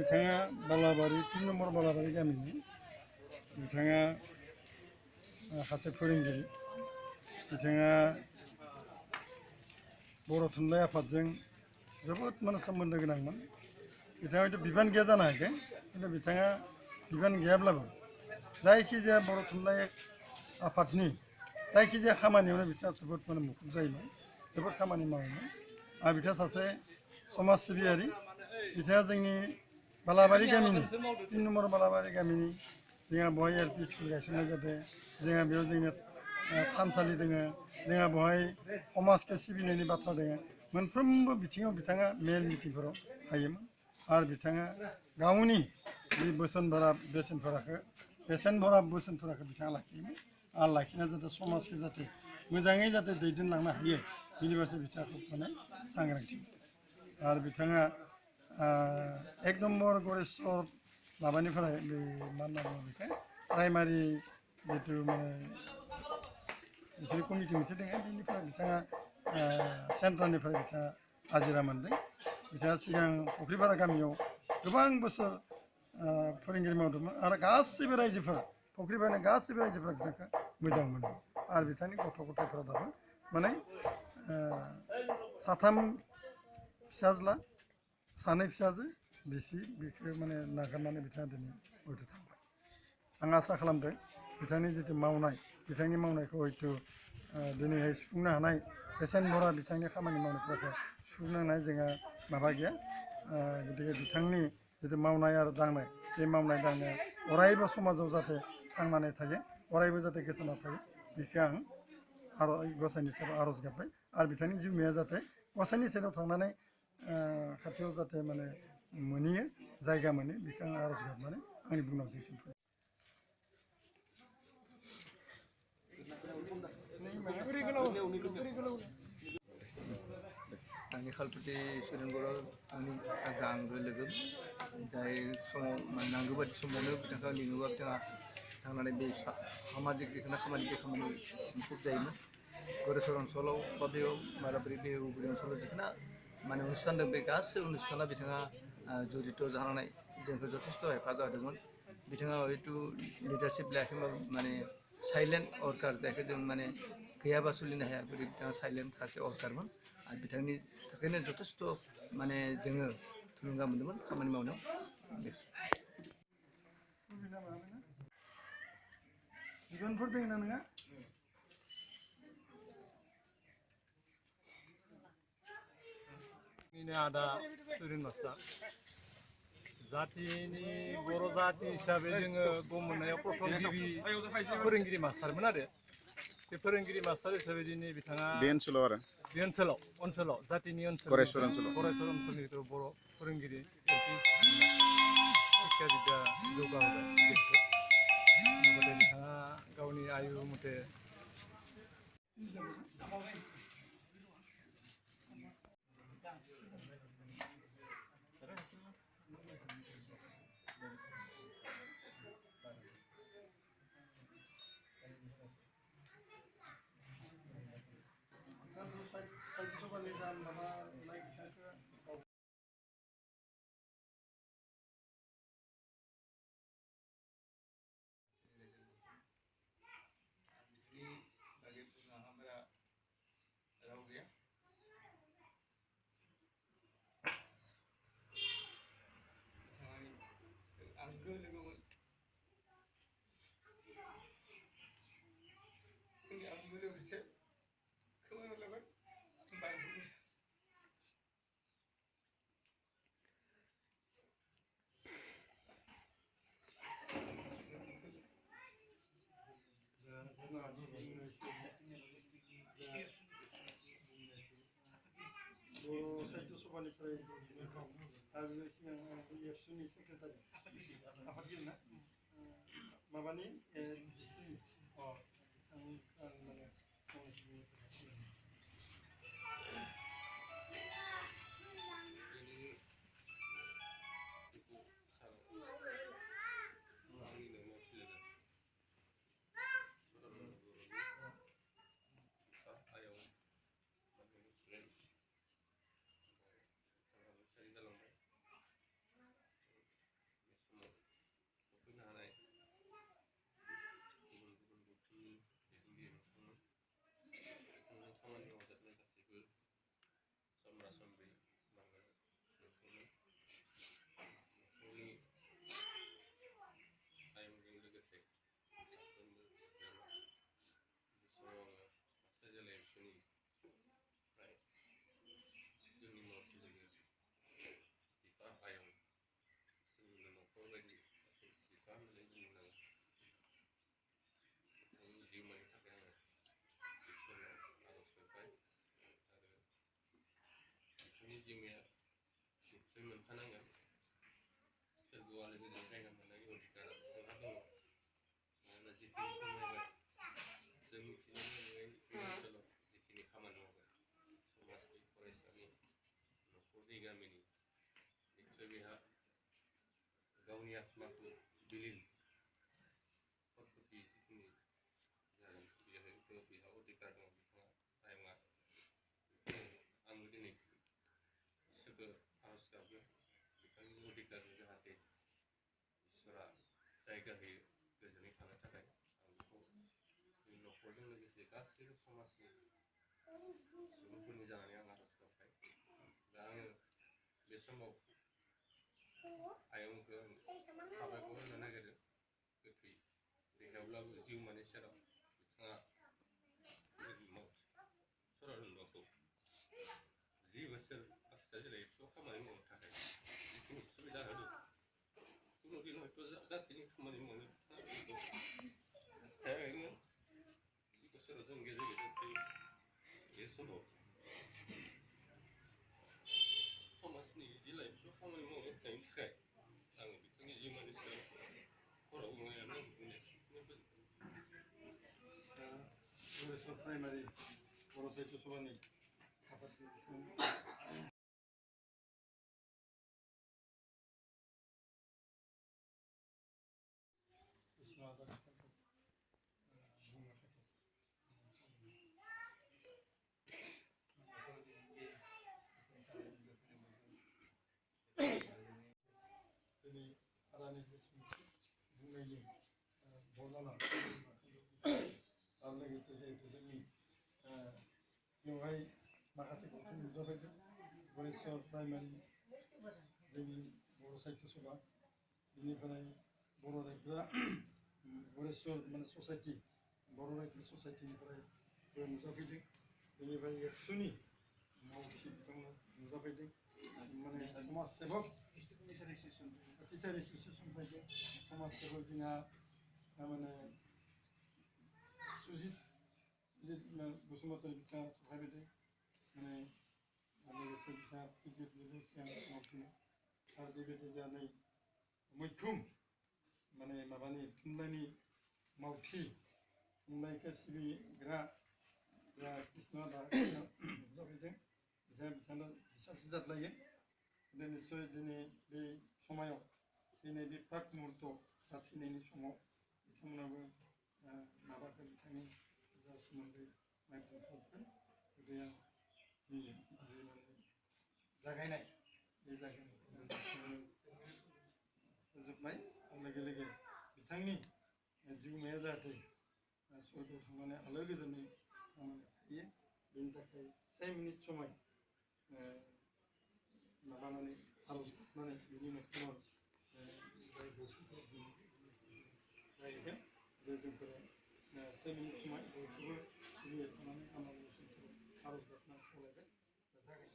बिथाङा बालाबारि 3 नम्बर बालाबारि गामिनि बिथाङा सासे फोरोंगिरि बिथाङा बर' थुनलाइ आफादजों जोबोद माने सोमोन्दो गोनांमोन बिथाङा हयथ' बिबान गैया जानो हागौ खिन्थु बिथाङा बिबान गैयाब्लाबो जायखिजाया बर' थुनलाइ आफादनि जायखिजाया खामानियावनो बिथाङा जोबोद माने मुखुब जायोमोन जोबोद खामानि मावोमोन आरो बिथाङा सासे समाज सिबियारि बिथाङा जोंनि बालाबारि गामिनि 3 नम्बर बालाबारि गामिनि जोंहा बेवहाय LP स्कुल गायसननाय जादों जोंहा बेयाव जोंनि थानसालि दङ जोंहा बेवहाय समाजखौ सिबिनायनि बाथ्रा दङ मोनफ्रोमबो बिथिङाव बिथाङा मेल मिटिंफोराव थायोमोन आरो बिथाङा गावनि जि बेसेन भरा बोसोनफोरखौ बिथाङा लाखियोमोन आरो लाखिना जाहाथे समाजखौ जाहाथे मोजाङै जाहाथे दैदेनलांनो हायो बिनि फारसे बिथाङा खुब माने सांग्रांथि आरो बिथाङा 1 नम्बर गरेस्वर माबानिफ्राय बे मा होनना बुङो बेखौ प्राइमारि जिथु माने बिसोर कमिटि मोनसे दङ बेनिफ्राय बिथाङा सेन्ट्रालनिफ्राय बिथाङा हाजिरा मोन्दों बिथाङा सिगां फुख्रिपारा गामियाव गोबां बोसोर फोरोंगिरि मावदोंमोन आरो गासैबो रायजोफोरा फुख्रिपारानि गासैबो रायजोफोरा बिथांखौ मोजां मोनो आरो बिथांनि गथ' गथायफोरा दाबो माने 3 फिसाज्ला 2 फिसाजो बिसि बेखौ माने नागारनानै बिथाङा दिनै हयथ' थांबाय आं आसा खालामदों बिथांनि जिथु मावनाय बिथांनि मावनायखौ हयथ' दिनैहाय सुफुंनो हानाय बेसेन भरा बिथांनि खामानि मावनायफोरखौ सुफुंनो हानाय जोंहा माबा गैया गतिके बिथांनि जितु मावनाय आरो दांनाय बे मावनाय दांनाया अरायबो समाजाव जाहाथे थांनानै थायो अरायबो जाहाथे गोसारना थायो बेखौ आं आरो गसाइनि सेराव आर'ज गाबबाय आरो बिथांनि जिउमाया जाहाथे गसाइनि सेराव थांनानै खाथियाव जाहाथे माने मोनहैयो जायगा मोनो बेखौ आं आर'ज गाबनानै आंनि बुंनांगौखौ एसेनोसै आंनि खालपाति सुरेन बर' आंनि आंगो लोगो जाय समाव नांगौ बायदि समावनो बिथांखौ लिङोबा बिथाङा थांनानै बे सामाजिक जिखुनु खामानि बे खामानि मुखुब जायोमोन गरेस्वर ओनसोलाव बा बेयाव बालाबारि बिहुगुरि ओनसोलाव जिखुनु माने अनुष्ठान दं बे गासै अनुष्ठानाव बिथाङा जड़ित जानानै जोंखौ जथेस्थ' हेफाजाब होदोंमोन बिथाङा हयथ' लिडारशिप लायाखैमोन माने साइलेन्ट वर्कार जायखौ जों माने गैयाबा सोलिनो हाया बोरै बिथाङा साइलेन्ट सासे वर्कारमोन आरो बिथांनि थाखायनो जथेस्थ' माने जोङो थुलुंगा मोन्दोंमोन खामानि मावनायाव बिबानफोर दङ ना नोंहा आदा सुरेन मास्टार जातिनि बर' जाति हिसाबै जोङो गम मोननायाव प्रथम गिबि फोरोंगिरि मास्टारमोन आरो बे फोरोंगिरि मास्टार हिसाबै दिनै बिथाङा बे ओनसोलाव जातिनि ओनसोल गरेस्वर ओनसोलनि बर' फोरोंगिरि शिक्षा बिद्या जौगाहोबाय नाथाय बिथाङा गावनि आयु मथे साहित्य सभानिफ्राय आरो बेनि सिगां एबसुनि सेक्रेटारि आफादगिरि ना माबानि जिउमाया निस्सय मोनखानांगोन सोरगोआव आलो गोजोन जायगा मोननायनि अधिकारा जोंहा दङ मानोना जिखिनि फोरमायबाय जों मिथिनो मोनबाय बे ओनसोलाव जिखिनि खामानि मावबाय समाजनि फरायसानि न'खरनि गामिनि निस्सय बेहा गावनि आत्माखौ बिलिन पद्धति जिखिनि जागोन बेहायथ' बेहा अधिकार दङ बिथाङा टाइमा आंबो दिनै इसोरखौ आर'ज गाबो बिथांनि अधिकारखौ जाहाथे इसोरा जायगा होयो गोजोनै थानो थाखाय आं बेखौ जोंनि न'खरजों लोगोसे गासैबो समाजनि सुबुंफोरनि जानानै आं आर'ज गाबबाय दा आङो बे समाव आयंखौ आं साबायखर होनो नागिरो गोथै देहायावब्लाबो जिउमानि सेराव बिथाङा सर'नन्दखौ 10 बोसोर बाक्सा जिल्लायाव एबसु खामानि मावनो थाखाय जिखिनि सुबिदा होदों कुनु दिन हयथ' जाथिनि खामानि मावनो हायाखैमोन 10 बोसोराव जों गेजेर गेजेर फैयो बे समाव समाजनि जिल्ला एबसु खामानि मावनो होनायनि थाखाय आङो बिथांनि जिउमानि सायाव खराव बुंनायानो गोरेस्वर प्राइमारि बर' साहित्य सभानि आफादगिरि दिनै आदानि बुंनायनि बरनामा आरो लोगोसे जिहेतु जोंनि बेवहाय माखासे गौथुम नुजाफैदों गरेस्वर प्राइमारि जोंनि बर' साहित्य सभा बेनिफ्राय बर' रायथोआ गरेस्वर माने ससाइटि बर' रायथो ससाइटिनिफ्राय नुजाफैदों बेनिफ्राय एबसुनि मावथि बिथांमोना नुजाफैदों माने समाज सेबक टिचार एस'सिएसन फैदों समाज सेबक जोंहा माने सुजित बसुमतारी बिथाङा सहायफैदों माने लोगोसे बिथाङा पिडिएफ लिरनो सिगां मावफिनो आरो बेबायदि जोंहा नै मैखोम माने माबानि थुनलाइनि मावथि थुनलाइखौ सिबिग्रा कृष्ण नुजाफैदों बिथांनो बिसाथि जादलायो निस्सय दिनै बे समायाव दिनै बे प्राक मुहुर्त थैनायनि समाव बिथांमोनाबो माबाखौ बिथांनि जा सोमोन्दै नायखांथारगोन गैया जागायनाय बे जागायनाय फोजोबनाय लोगो लोगो बिथांनि जिउमाया जाहाथे स्वर्गआव थांनानै आलो गोजोनै थांनानै थायो बेनि थाखाय 1 मिनिट समाय माबानानै आर'ज गाबनानै बिनि न'खराव जाय गौथुमफोर जाहैगोन बे जोंफोरो 1 मिनिट समाय बयखौबो सिबियै थांनानै आनान गसाइनि सेराव आर'ज गाबनानै खावलायबाय जागायबाय